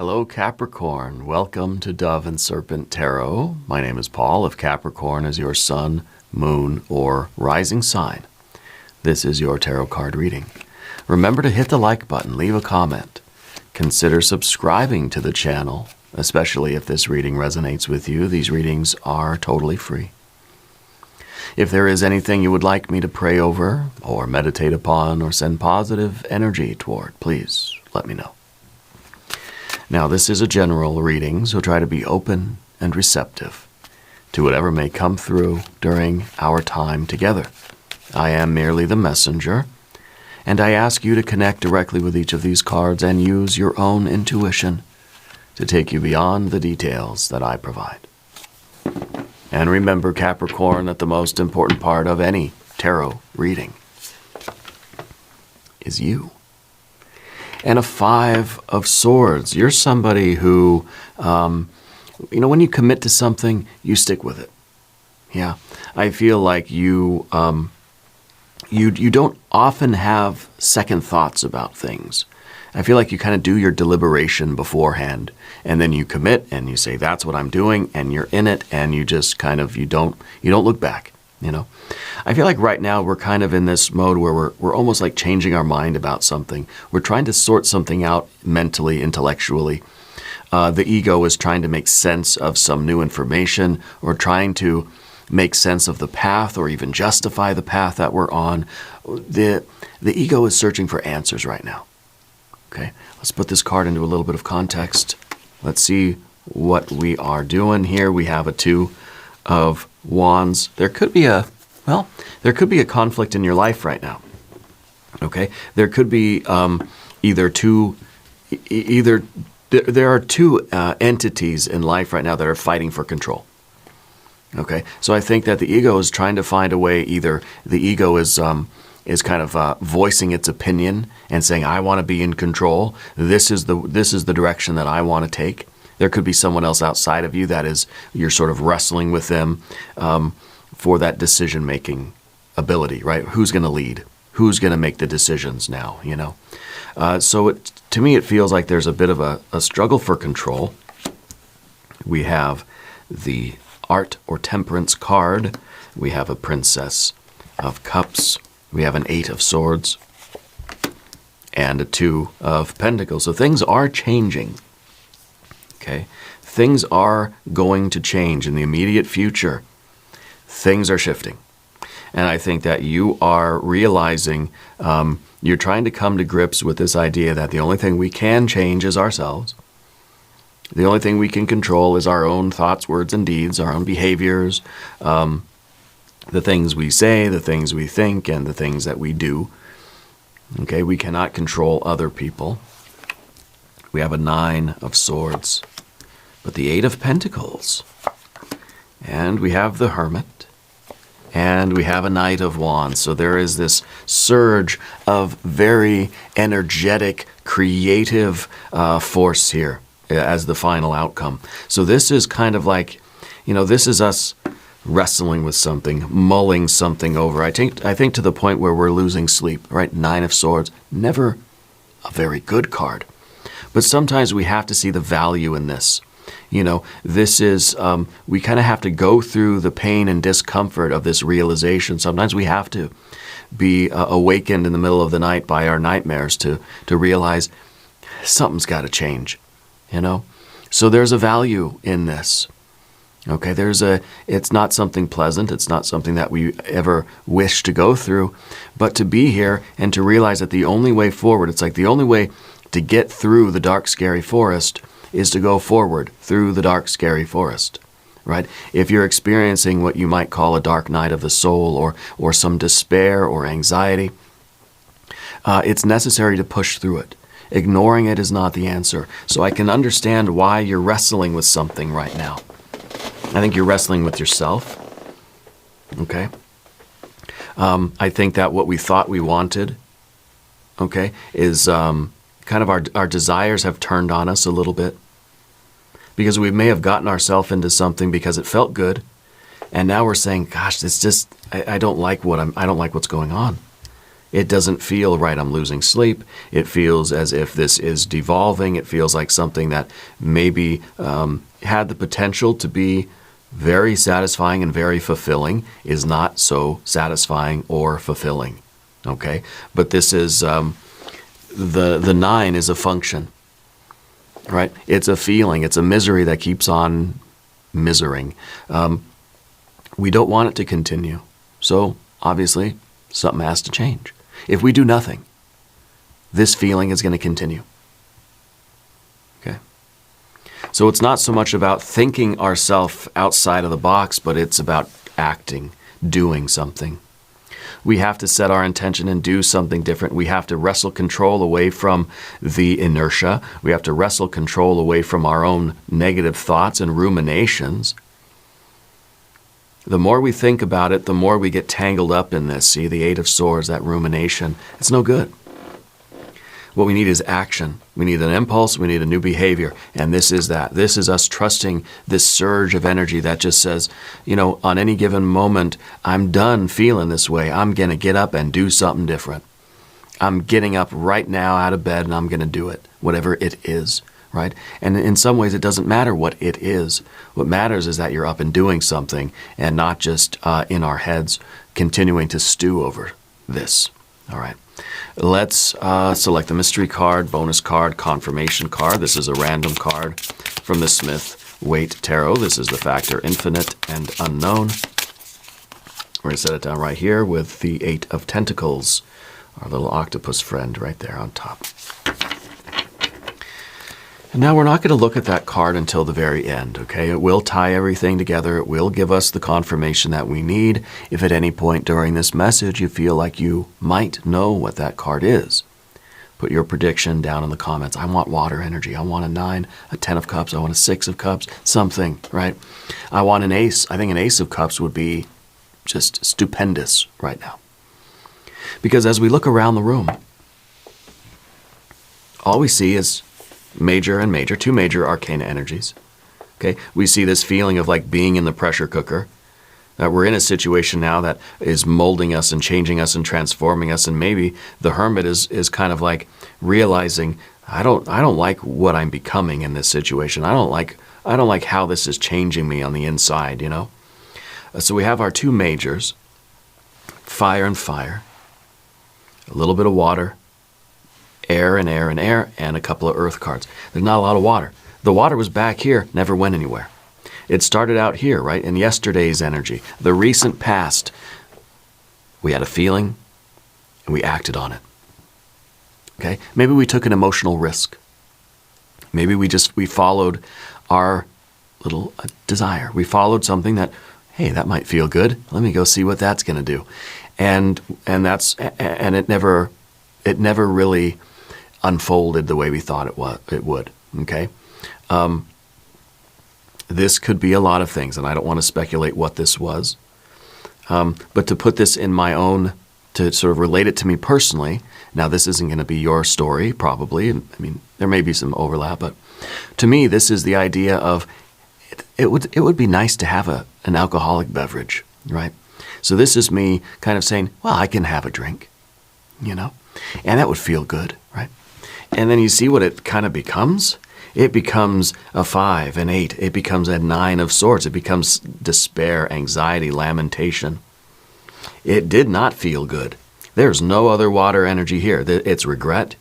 Hello, Capricorn. Welcome to Dove and Serpent Tarot. My name is Paul. If Capricorn is your sun, moon, or rising sign, this is your tarot card reading. Remember to hit the like button, leave a comment. Consider subscribing to the channel, especially if this reading resonates with you. These readings are totally free. If there is anything you would like me to pray over, or meditate upon, or send positive energy toward, please let me know. Now, this is a general reading, so try to be open and receptive to whatever may come through during our time together. I am merely the messenger, and I ask you to connect directly with each of these cards and use your own intuition to take you beyond the details that I provide. And remember, Capricorn, that the most important part of any tarot reading is you. And a 5 of Swords. You're somebody who, when you commit to something, you stick with it. Yeah, I feel like you don't often have second thoughts about things. I feel like you kind of do your deliberation beforehand, and then you commit and you say, that's what I'm doing, and you're in it, and you just kind of, you don't look back, I feel like right now we're kind of in this mode where we're almost like changing our mind about something. We're trying to sort something out mentally, intellectually. The ego is trying to make sense of some new information, or trying to make sense of the path, or even justify the path that we're on. The ego is searching for answers right now. Okay, let's put this card into a little bit of context. Let's see what we are doing here. We have a 2 of Wands. There could be a conflict in your life right now. Okay, there could be there are two entities in life right now that are fighting for control. Okay, so I think that the ego is trying to find a way. Either the ego is kind of voicing its opinion and saying, I want to be in control. This is the direction that I want to take. There could be someone else outside of you that is, you're sort of wrestling with them for that decision-making ability, right? Who's going to lead? Who's going to make the decisions now, So to me, it feels like there's a bit of a struggle for control. We have the Art or Temperance card. We have a Princess of Cups. We have an 8 of Swords and a 2 of Pentacles. So things are changing. Okay, things are going to change in the immediate future. Things are shifting. And I think that you are realizing, you're trying to come to grips with this idea that the only thing we can change is ourselves. The only thing we can control is our own thoughts, words, and deeds, our own behaviors, the things we say, the things we think, and the things that we do. Okay, we cannot control other people. We have a 9 of Swords, but the 8 of Pentacles. And we have the Hermit. And we have a Knight of Wands. So there is this surge of very energetic, creative force here as the final outcome. So this is kind of like, this is us wrestling with something, mulling something over. I think to the point where we're losing sleep, right? 9 of Swords, never a very good card. But sometimes we have to see the value in this. This is, we kind of have to go through the pain and discomfort of this realization. Sometimes we have to be awakened in the middle of the night by our nightmares to realize something's got to change, So there's a value in this. Okay, it's not something pleasant. It's not something that we ever wish to go through. But to be here and to realize that the only way forward, it's like the only way to get through the dark, scary forest is to go forward through the dark, scary forest, right? If you're experiencing what you might call a dark night of the soul, or some despair or anxiety, it's necessary to push through it. Ignoring it is not the answer. So I can understand why you're wrestling with something right now. I think you're wrestling with yourself, okay? I think that what we thought we wanted, okay, is kind of our desires have turned on us a little bit, because we may have gotten ourselves into something because it felt good, and now we're saying, gosh, it's just I don't like what's going on. It doesn't feel right. I'm losing sleep. It feels as if this is devolving. It feels like something that maybe had the potential to be very satisfying and very fulfilling is not so satisfying or fulfilling. Okay? But this is, the 9 is a function, right? It's a feeling. It's a misery that keeps on misering. We don't want it to continue. So, obviously, something has to change. If we do nothing, this feeling is going to continue. Okay? So it's not so much about thinking ourselves outside of the box, but it's about acting, doing something. We have to set our intention and do something different. We have to wrestle control away from the inertia. We have to wrestle control away from our own negative thoughts and ruminations. The more we think about it, the more we get tangled up in this. See, the 8 of Swords, that rumination, it's no good. What we need is action. We need an impulse. We need a new behavior. And this is that. This is us trusting this surge of energy that just says, on any given moment, I'm done feeling this way. I'm going to get up and do something different. I'm getting up right now out of bed and I'm going to do it, whatever it is. Right? And in some ways, it doesn't matter what it is. What matters is that you're up and doing something and not just in our heads continuing to stew over this. All right. Let's select the mystery card, bonus card, confirmation card. This is a random card from the Smith Waite Tarot. This is the factor infinite and unknown. We're going to set it down right here with the 8 of Tentacles, our little octopus friend right there on top. And now we're not going to look at that card until the very end, okay? It will tie everything together. It will give us the confirmation that we need. If at any point during this message you feel like you might know what that card is, put your prediction down in the comments. I want water energy. I want a 9, a 10 of cups. I want a 6 of cups, something, right? I want an ace. I think an ace of cups would be just stupendous right now. Because as we look around the room, all we see is major and major, 2 major arcana energies. Okay, we see this feeling of like being in the pressure cooker, that we're in a situation now that is molding us and changing us and transforming us, and maybe the hermit is kind of like realizing, I don't like what I'm becoming in this situation. I don't like how this is changing me on the inside, So we have our 2 majors, fire and fire, a little bit of water, air and air and air, and a couple of earth cards. There's not a lot of water. The water was back here, never went anywhere. It started out here, right, in yesterday's energy, the recent past. We had a feeling, and we acted on it. Okay? Maybe we took an emotional risk. Maybe we followed our little desire. We followed something that, hey, that might feel good. Let me go see what that's going to do. And it never really unfolded the way we thought it would. Okay, this could be a lot of things, and I don't want to speculate what this was. But to put this in my own, to sort of relate it to me personally. Now, this isn't going to be your story, probably. I mean, there may be some overlap, but to me, this is the idea of it would be nice to have an alcoholic beverage, right? So this is me kind of saying, well, I can have a drink, and that would feel good, right? And then you see what it kind of becomes. It becomes a 5, an 8. It becomes a 9 of swords. It becomes despair, anxiety, lamentation. It did not feel good. There's no other water energy here. It's regret.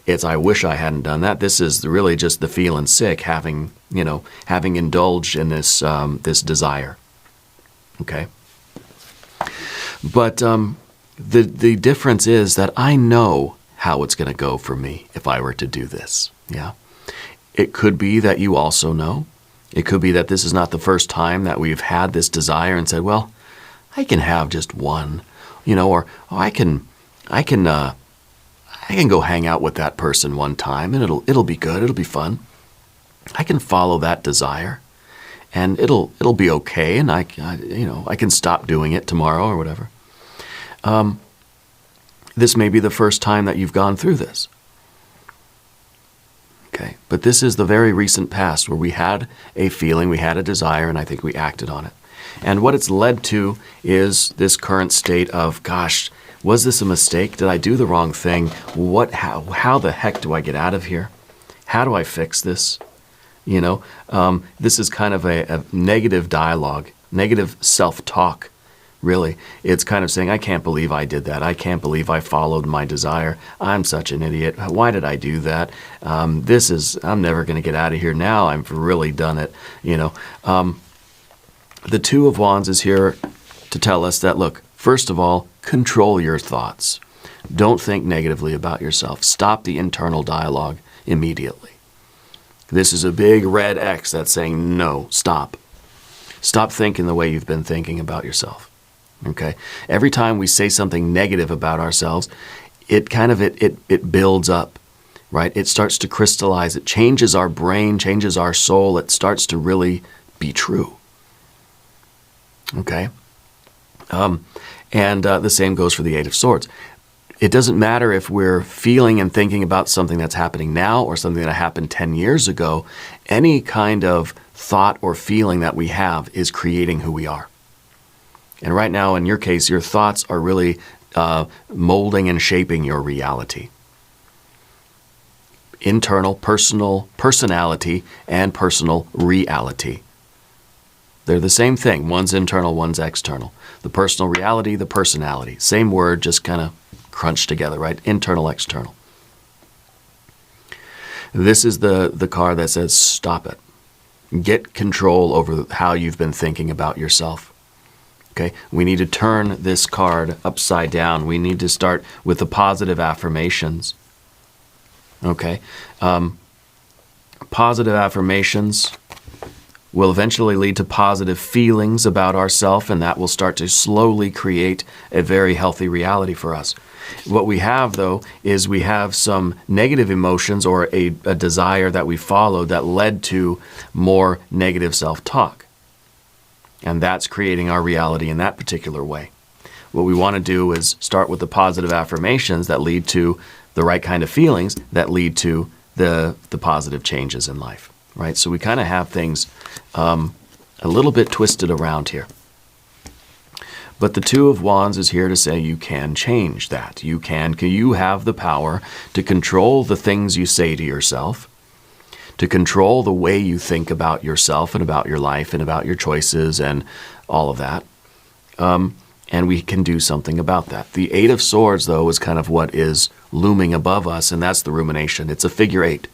It's I wish I hadn't done that. This is really just the feeling sick, having indulged in this desire. Okay. But the difference is that I know how it's going to go for me if I were to do this. Yeah. It could be that you also know. It could be that this is not the first time that we've had this desire and said, well, I can have just one, or I can go hang out with that person one time and it'll be good. It'll be fun. I can follow that desire and it'll be okay. And I can stop doing it tomorrow or whatever. This may be the first time that you've gone through this. Okay, but this is the very recent past where we had a feeling, we had a desire, and I think we acted on it. And what it's led to is this current state of, gosh, Was this a mistake? Did I do the wrong thing? How the heck do I get out of here? How do I fix this? This is kind of a negative dialogue, negative self-talk, really. It's kind of saying, I can't believe I did that. I can't believe I followed my desire. I'm such an idiot. Why did I do that? I'm never going to get out of here now. I've really done it. The Two of Wands is here to tell us that, look, first of all, control your thoughts. Don't think negatively about yourself. Stop the internal dialogue immediately. This is a big red X that's saying, no, stop. Stop thinking the way you've been thinking about yourself. Okay? Every time we say something negative about ourselves, it builds up, right? It starts to crystallize. It changes our brain, changes our soul. It starts to really be true. Okay? And the same goes for the Eight of Swords. It doesn't matter if we're feeling and thinking about something that's happening now or something that happened 10 years ago. Any kind of thought or feeling that we have is creating who we are. And right now, in your case, your thoughts are really molding and shaping your reality. Internal, personality, and personal reality. They're the same thing. One's internal, one's external. The personal reality, the personality. Same word, just kind of crunched together, right? Internal, external. This is the card that says, stop it. Get control over how you've been thinking about yourself. Okay? We need to turn this card upside down. We need to start with the positive affirmations. Okay? Positive affirmations will eventually lead to positive feelings about ourselves, and that will start to slowly create a very healthy reality for us. What we have, though, is we have some negative emotions or a desire that we followed that led to more negative self-talk. And that's creating our reality in that particular way. What we want to do is start with the positive affirmations that lead to the right kind of feelings that lead to the positive changes in life. Right? So we kind of have things a little bit twisted around here. But the Two of Wands is here to say you can change that. You have the power to control the things you say to yourself, to control the way you think about yourself and about your life and about your choices and all of that. And we can do something about that. The Eight of Swords, though, is kind of what is looming above us, and that's the rumination. It's a figure eight.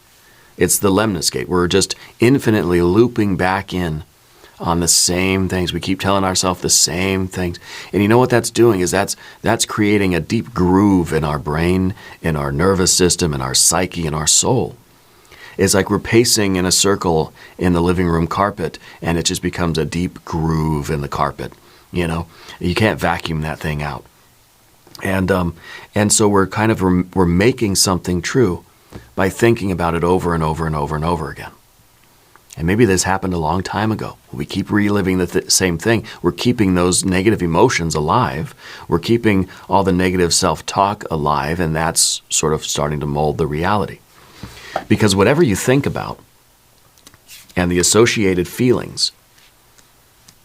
It's the lemniscate. We're just infinitely looping back in on the same things. We keep telling ourselves the same things. And you know what that's doing is that's creating a deep groove in our brain, in our nervous system, in our psyche, in our soul. It's like we're pacing in a circle in the living room carpet, and it just becomes a deep groove in the carpet. You can't vacuum that thing out. And so we're making something true by thinking about it over and over and over and over again. And maybe this happened a long time ago. We keep reliving the same thing. We're keeping those negative emotions alive. We're keeping all the negative self-talk alive, and that's sort of starting to mold the reality. Because whatever you think about and the associated feelings,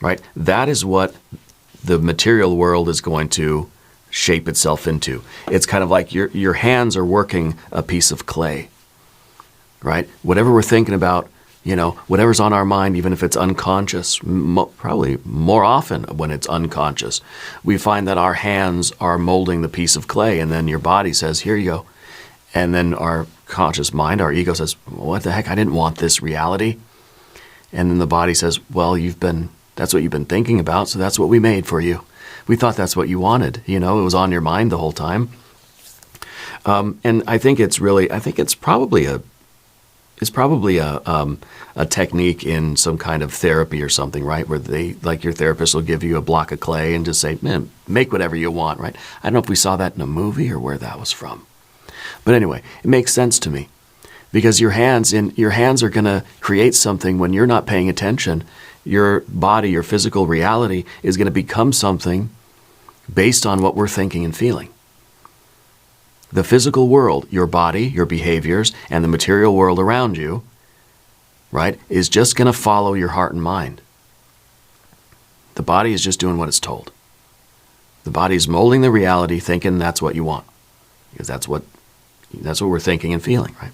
right, that is what the material world is going to shape itself into. It's kind of like your hands are working a piece of clay, right? Whatever we're thinking about, whatever's on our mind, even if it's unconscious, probably more often when it's unconscious, we find that our hands are molding the piece of clay, and then your body says, here you go. And then our conscious mind, our ego says, what the heck, I didn't want this reality. And then the body says, well, that's what you've been thinking about, so that's what we made for you. We thought that's what you wanted. It was on your mind the whole time. And I think it's probably a technique in some kind of therapy or something, right? Where your therapist will give you a block of clay and just say, man, make whatever you want, right? I don't know if we saw that in a movie or where that was from. But anyway, it makes sense to me because your hands are going to create something when you're not paying attention. Your body, your physical reality is going to become something based on what we're thinking and feeling. The physical world, your body, your behaviors, and the material world around you, right, is just going to follow your heart and mind. The body is just doing what it's told. The body's molding the reality, thinking that's what you want, because that's what we're thinking and feeling, right?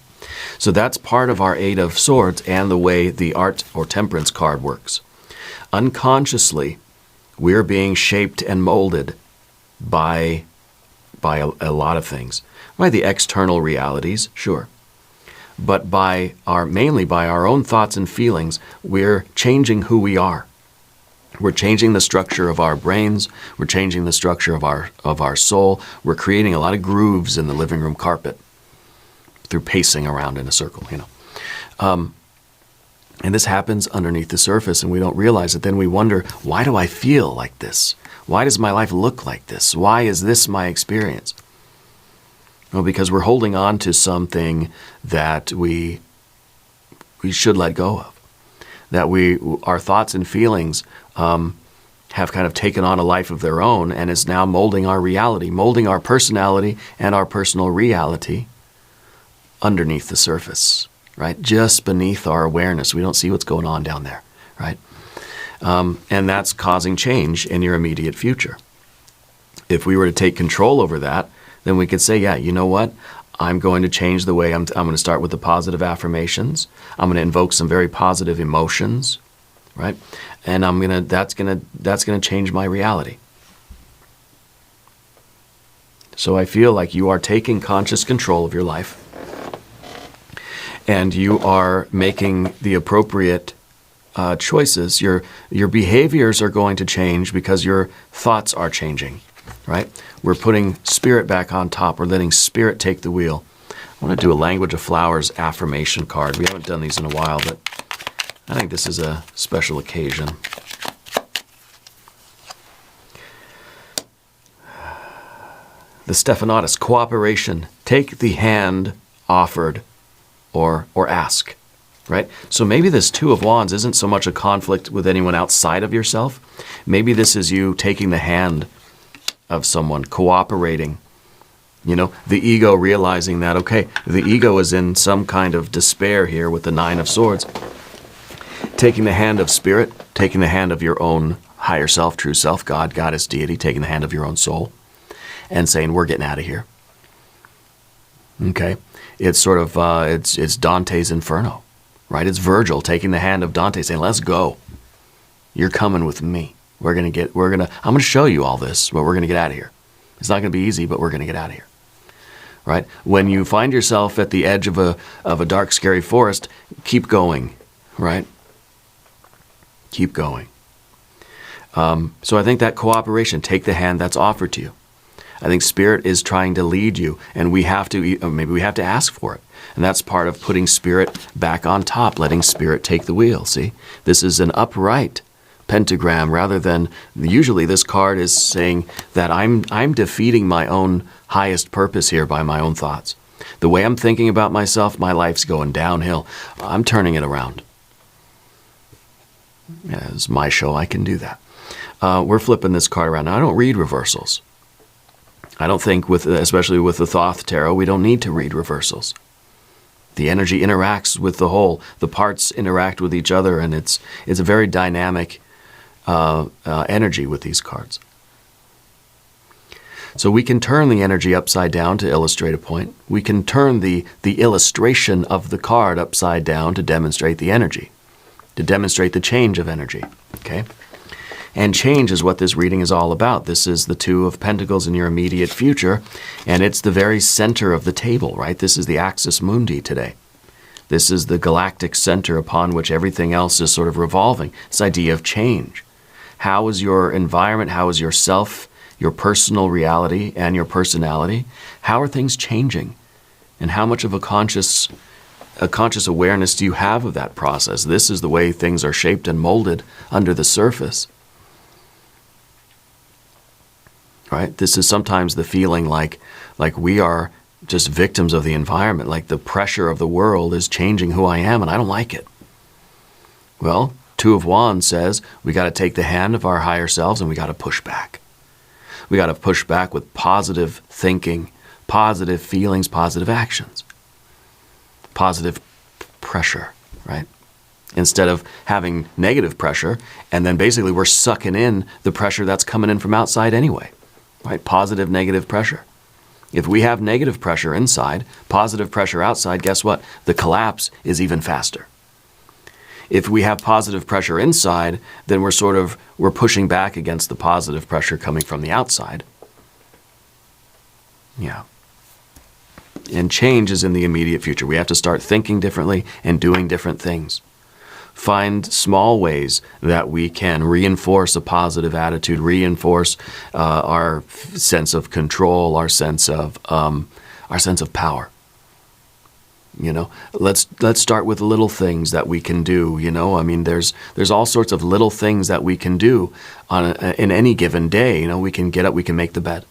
So that's part of our Eight of Swords and the way the Art or Temperance card works. Unconsciously, we're being shaped and molded by a lot of things. By the external realities, sure. But mainly by our own thoughts and feelings, we're changing who we are. We're changing the structure of our brains. We're changing the structure of our soul. We're creating a lot of grooves in the living room carpet through pacing around in a circle, and this happens underneath the surface, and we don't realize it. Then we wonder, why do I feel like this? Why does my life look like this? Why is this my experience? Well, because we're holding on to something that we should let go of. That our thoughts and feelings have kind of taken on a life of their own, and is now molding our reality, molding our personality and our personal reality underneath the surface, right? Just beneath our awareness. We don't see what's going on down there, right? And that's causing change in your immediate future. If we were to take control over that, then we could say, yeah, you know what? I'm going to change the way I'm going to start with the positive affirmations. I'm going to invoke some very positive emotions, right? And that's going to change my reality. So I feel like you are taking conscious control of your life, and you are making the appropriate choices. Your behaviors are going to change because your thoughts are changing, right? We're putting spirit back on top. We're letting spirit take the wheel. I want to do a Language of Flowers affirmation card. We haven't done these in a while, but I think this is a special occasion. The Stephanotis, cooperation. Take the hand offered or ask, right? So maybe this Two of Wands isn't so much a conflict with anyone outside of yourself. Maybe this is you taking the hand of someone, cooperating. The ego realizing that, okay, the ego is in some kind of despair here with the Nine of Swords. Taking the hand of spirit, taking the hand of your own higher self, true self, God, goddess, deity, taking the hand of your own soul, and saying, we're getting out of here. Okay? It's sort of, it's Dante's Inferno, right? It's Virgil taking the hand of Dante saying, let's go. You're coming with me. I'm going to show you all this, but we're going to get out of here. It's not going to be easy, but we're going to get out of here, right? When you find yourself at the edge of a dark, scary forest, keep going, right? Keep going. So I think that cooperation, take the hand that's offered to you. I think Spirit is trying to lead you, and maybe we have to ask for it. And that's part of putting Spirit back on top, letting Spirit take the wheel, see? This is an upright pentagram rather than, usually this card is saying that I'm defeating my own highest purpose here by my own thoughts. The way I'm thinking about myself, my life's going downhill. I'm turning it around. Yeah, it's my show, I can do that. We're flipping this card around. Now, I don't read reversals. I don't think, especially with the Thoth Tarot, we don't need to read reversals. The energy interacts with the whole. The parts interact with each other, and it's a very dynamic energy with these cards. So we can turn the energy upside down to illustrate a point. We can turn the illustration of the card upside down to demonstrate the energy, to demonstrate the change of energy, okay? And change is what this reading is all about. This is the Two of Pentacles in your immediate future, and it's the very center of the table, right? This is the axis mundi today. This is the galactic center upon which everything else is sort of revolving. This idea of change. How is your environment, how is yourself, your personal reality, and your personality? How are things changing? And how much of a conscious awareness do you have of that process? This is the way things are shaped and molded under the surface. Right? This is sometimes the feeling like we are just victims of the environment, like the pressure of the world is changing who I am, and I don't like it. Well, Two of Wands says we got to take the hand of our higher selves and we got to push back. We got to push back with positive thinking, positive feelings, positive actions, positive pressure, right? Instead of having negative pressure, and then basically we're sucking in the pressure that's coming in from outside anyway. right? Positive, negative pressure. If we have negative pressure inside, positive pressure outside, guess what? The collapse is even faster. If we have positive pressure inside, then we're pushing back against the positive pressure coming from the outside. Yeah. And change is in the immediate future. We have to start thinking differently and doing different things. Find small ways that we can reinforce a positive attitude, reinforce our sense of control, our sense of power. You know, let's start with little things that we can do. You know, I mean, there's all sorts of little things that we can do in any given day. You know, we can get up, we can make the bed.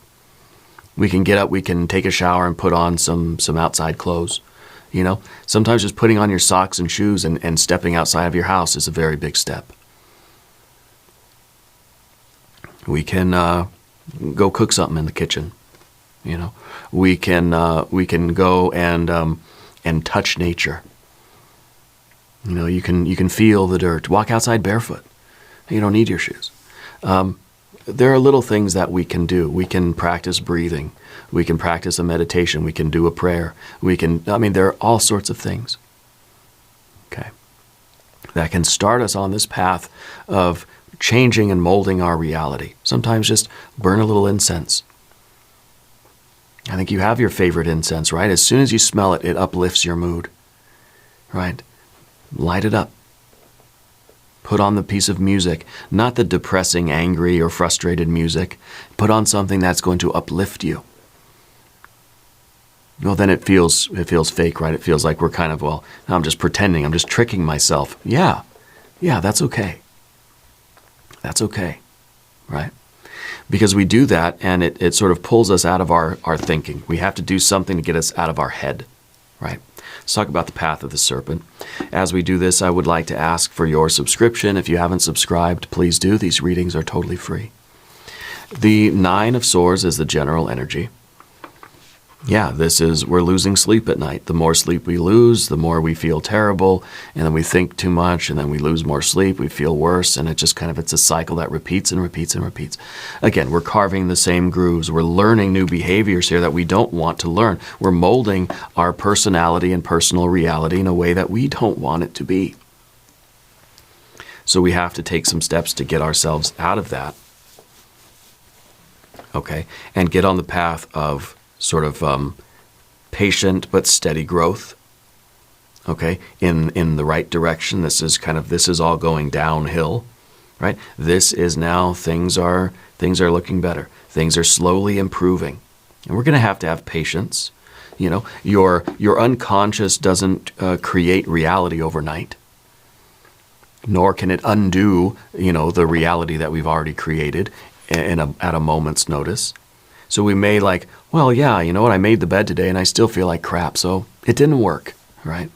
We can get up, we can take a shower and put on some outside clothes. You know, sometimes just putting on your socks and shoes and stepping outside of your house is a very big step. We can go cook something in the kitchen. You know, we can go and touch nature. You know, you can feel the dirt. Walk outside barefoot. You don't need your shoes. There are little things that we can do. We can practice breathing. We can practice a meditation. We can do a prayer. There are all sorts of things, okay, that can start us on this path of changing and molding our reality. Sometimes just burn a little incense. I think you have your favorite incense, right? As soon as you smell it, it uplifts your mood, right? Light it up. Put on the piece of music, not the depressing, angry, or frustrated music. Put on something that's going to uplift you. Well, then it feels fake, right? It feels like we're kind of, well, I'm just pretending, I'm just tricking myself. Yeah, that's okay. That's okay, right? Because we do that, and it sort of pulls us out of our thinking. We have to do something to get us out of our head, right? Let's talk about the path of the serpent. As we do this, I would like to ask for your subscription. If you haven't subscribed, please do. These readings are totally free. The Nine of Swords is the general energy. Yeah, we're losing sleep at night. The more sleep we lose, the more we feel terrible, and then we think too much, and then we lose more sleep, we feel worse, and it's a cycle that repeats and repeats and repeats. Again, we're carving the same grooves. We're learning new behaviors here that we don't want to learn. We're molding our personality and personal reality in a way that we don't want it to be. So we have to take some steps to get ourselves out of that, okay, and get on the path of sort of patient but steady growth, okay, in the right direction. This is all going downhill, right? This is now things are looking better. Things are slowly improving, and we're going to have patience. You know, your unconscious doesn't create reality overnight, nor can it undo, you know, the reality that we've already created at a moment's notice. So we may well, yeah, you know what, I made the bed today and I still feel like crap, so it didn't work, right?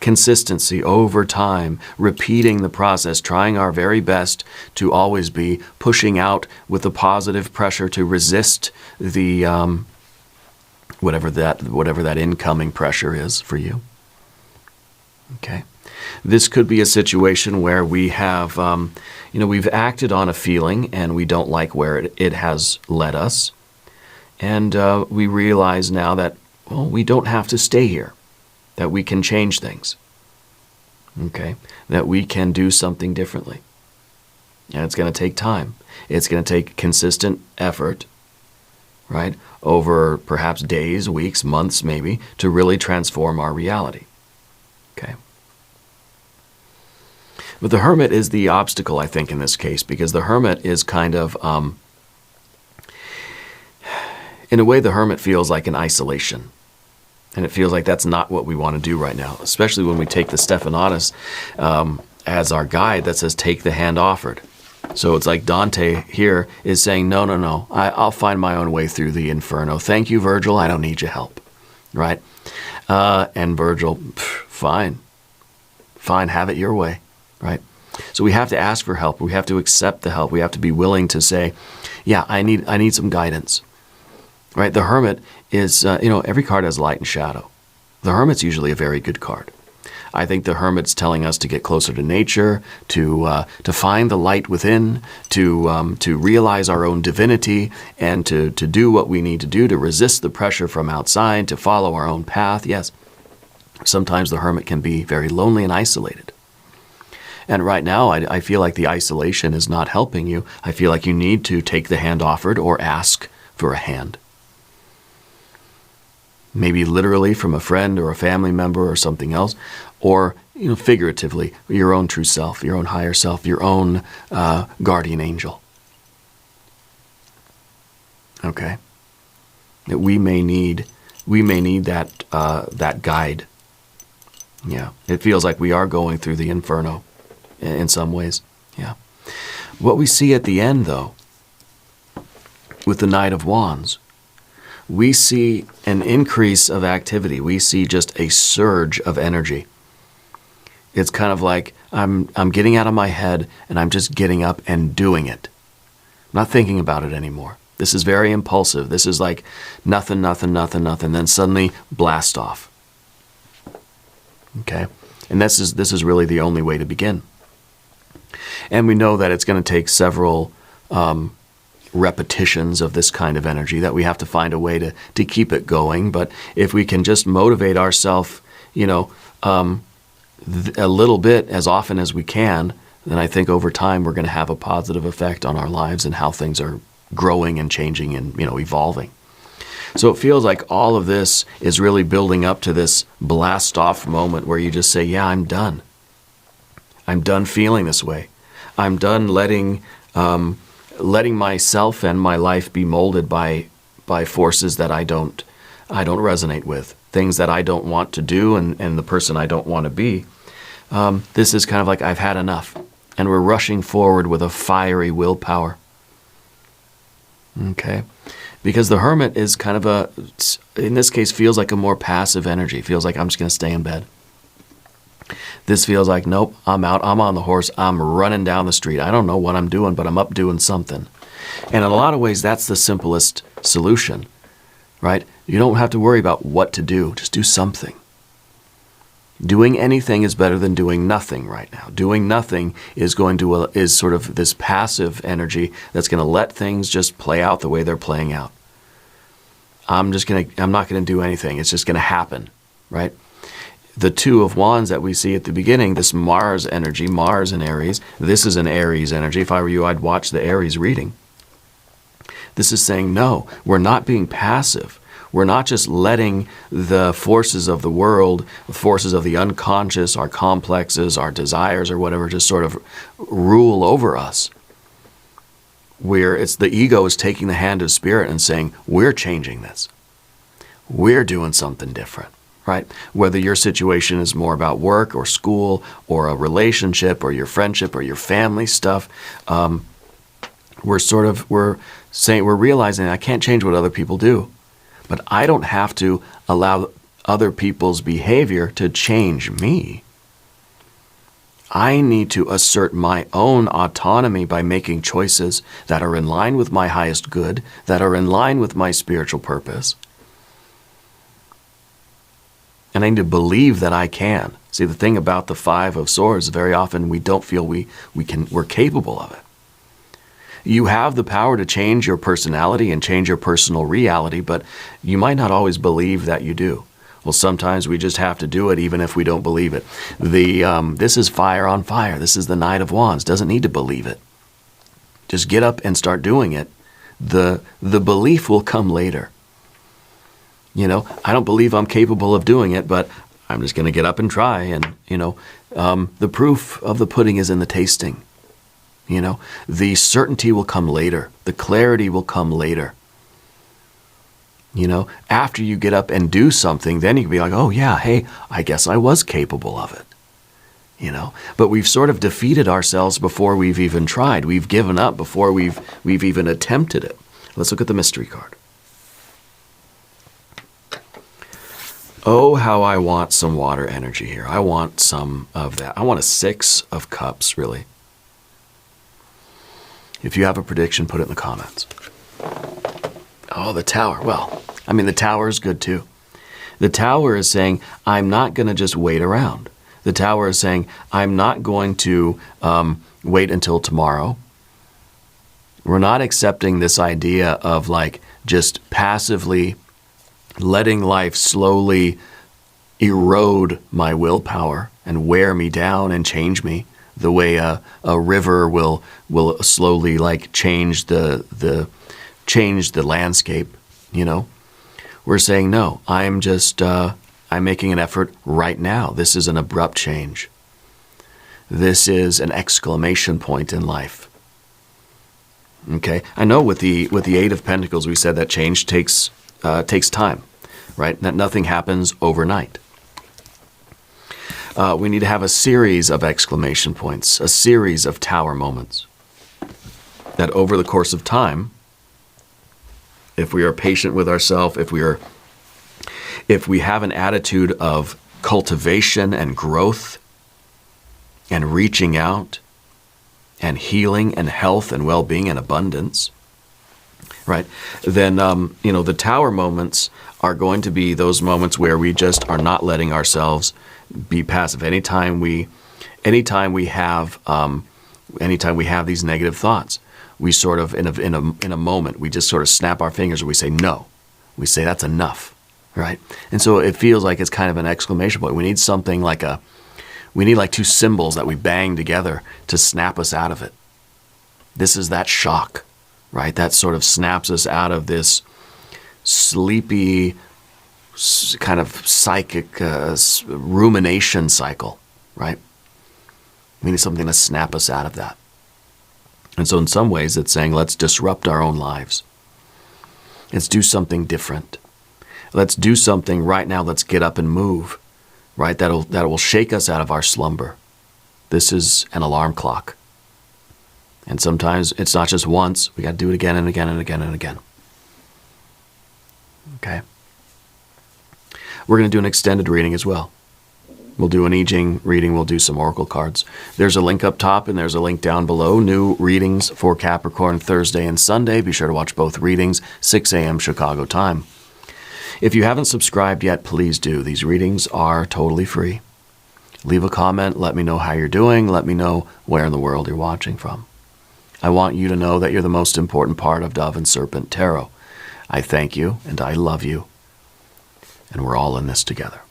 Consistency over time, repeating the process, trying our very best to always be pushing out with the positive pressure to resist the whatever that incoming pressure is for you. Okay. This could be a situation where we have, we've acted on a feeling and we don't like where it has led us. And we realize now that, well, we don't have to stay here, that we can change things, okay? That we can do something differently. And it's going to take time. It's going to take consistent effort, right, over perhaps days, weeks, months maybe, to really transform our reality, okay? But the hermit is the obstacle, I think, in this case, because the hermit is kind of... in a way, the hermit feels like an isolation. And it feels like that's not what we want to do right now, especially when we take the Stephanotis as our guide that says, take the hand offered. So it's like Dante here is saying, no, I'll find my own way through the inferno. Thank you, Virgil, I don't need your help, right? And Virgil, fine, have it your way, right? So we have to ask for help. We have to accept the help. We have to be willing to say, yeah, I need some guidance. Right, the hermit is, every card has light and shadow. The hermit's usually a very good card. I think the Hermit's telling us to get closer to nature, to find the light within, to realize our own divinity, and to do what we need to do to resist the pressure from outside, to follow our own path. Yes, sometimes the Hermit can be very lonely and isolated. And right now, I feel like the isolation is not helping you. I feel like you need to take the hand offered or ask for a hand. Maybe literally from a friend or a family member or something else, or figuratively, your own true self, your own higher self, your own guardian angel. Okay, that we may need that guide. Yeah, it feels like we are going through the inferno in some ways. Yeah, what we see at the end, though, with the Knight of Wands, we see an increase of activity. We see just a surge of energy. It's kind of like I'm getting out of my head and I'm just getting up and doing it. I'm not thinking about it anymore. This is very impulsive. This is like nothing, then suddenly blast off. Okay? And this is really the only way to begin. And we know that it's going to take several repetitions of this kind of energy, that we have to find a way to keep it going. But if we can just motivate ourselves, a little bit as often as we can, then I think over time we're going to have a positive effect on our lives and how things are growing and changing and evolving. So it feels like all of this is really building up to this blast off moment where you just say, yeah, I'm done. I'm done feeling this way. I'm done letting myself and my life be molded by forces that I don't resonate with, things that I don't want to do, and the person I don't want to be. This is kind of like I've had enough, and we're rushing forward with a fiery willpower. Okay, because the Hermit is kind of in this case, feels like a more passive energy. Feels like I'm just going to stay in bed. This feels like, nope, I'm out, I'm on the horse, I'm running down the street. I don't know what I'm doing, but I'm up doing something. And in a lot of ways, that's the simplest solution, right? You don't have to worry about what to do. Just do something. Doing anything is better than doing nothing right now. Doing nothing is sort of this passive energy that's going to let things just play out the way they're playing out. I'm not going to do anything. It's just going to happen, right? The Two of Wands that we see at the beginning, this Mars energy, Mars in Aries, this is an Aries energy. If I were you, I'd watch the Aries reading. This is saying, no, we're not being passive. We're not just letting the forces of the world, the forces of the unconscious, our complexes, our desires, or whatever, just sort of rule over us. Where it's the ego is taking the hand of spirit and saying, we're changing this. We're doing something different. Right? Whether your situation is more about work or school or a relationship or your friendship or your family stuff, we're realizing I can't change what other people do, but I don't have to allow other people's behavior to change me. I need to assert my own autonomy by making choices that are in line with my highest good, that are in line with my spiritual purpose. And I need to believe that I can. See, the thing about the Five of Swords, very often we don't feel we're capable of it. You have the power to change your personality and change your personal reality, but you might not always believe that you do. Well, sometimes we just have to do it even if we don't believe it. This is fire on fire. This is the Knight of Wands. Doesn't need to believe it. Just get up and start doing it. The belief will come later. I don't believe I'm capable of doing it, but I'm just going to get up and try. And, the proof of the pudding is in the tasting. The certainty will come later. The clarity will come later. After you get up and do something, then you can be like, oh yeah, hey, I guess I was capable of it. But we've sort of defeated ourselves before we've even tried. We've given up before we've even attempted it. Let's look at the mystery card. Oh, how I want some water energy here. I want some of that. I want a 6 of Cups, really. If you have a prediction, put it in the comments. Oh, the Tower. Well, the Tower is good too. The Tower is saying, I'm not going to just wait around. The Tower is saying, I'm not going to wait until tomorrow. We're not accepting this idea of like just passively letting life slowly erode my willpower and wear me down and change me the way a river will slowly like change the landscape, you know. We're saying, no, I'm making an effort right now. This is an abrupt change. This is an exclamation point in life. Okay, I know with the Eight of Pentacles, we said that change takes time, right? That nothing happens overnight. We need to have a series of exclamation points, a series of tower moments. That over the course of time, if we are patient with ourselves, if we have an attitude of cultivation and growth, and reaching out, and healing and health and well-being and abundance, right? Then, the tower moments are going to be those moments where we just are not letting ourselves be passive. Anytime we have these negative thoughts, we sort of, in a moment, we just sort of snap our fingers and we say no. We say that's enough, right? And so it feels like it's kind of an exclamation point. We need something like we need like two cymbals that we bang together to snap us out of it. This is that shock, right? That sort of snaps us out of this sleepy kind of psychic rumination cycle, right? We need something to snap us out of that. And so in some ways it's saying, let's disrupt our own lives. Let's do something different. Let's do something right now. Let's get up and move. Right, that will shake us out of our slumber. This is an alarm clock. And sometimes it's not just once. We got to do it again and again and again and again. Okay. We're going to do an extended reading as well. We'll do an Jing reading. We'll do some oracle cards. There's a link up top and there's a link down below. New readings for Capricorn Thursday and Sunday. Be sure to watch both readings, 6 a.m. Chicago time. If you haven't subscribed yet, please do. These readings are totally free. Leave a comment. Let me know how you're doing. Let me know where in the world you're watching from. I want you to know that you're the most important part of Dove and Serpent Tarot. I thank you and I love you. And we're all in this together.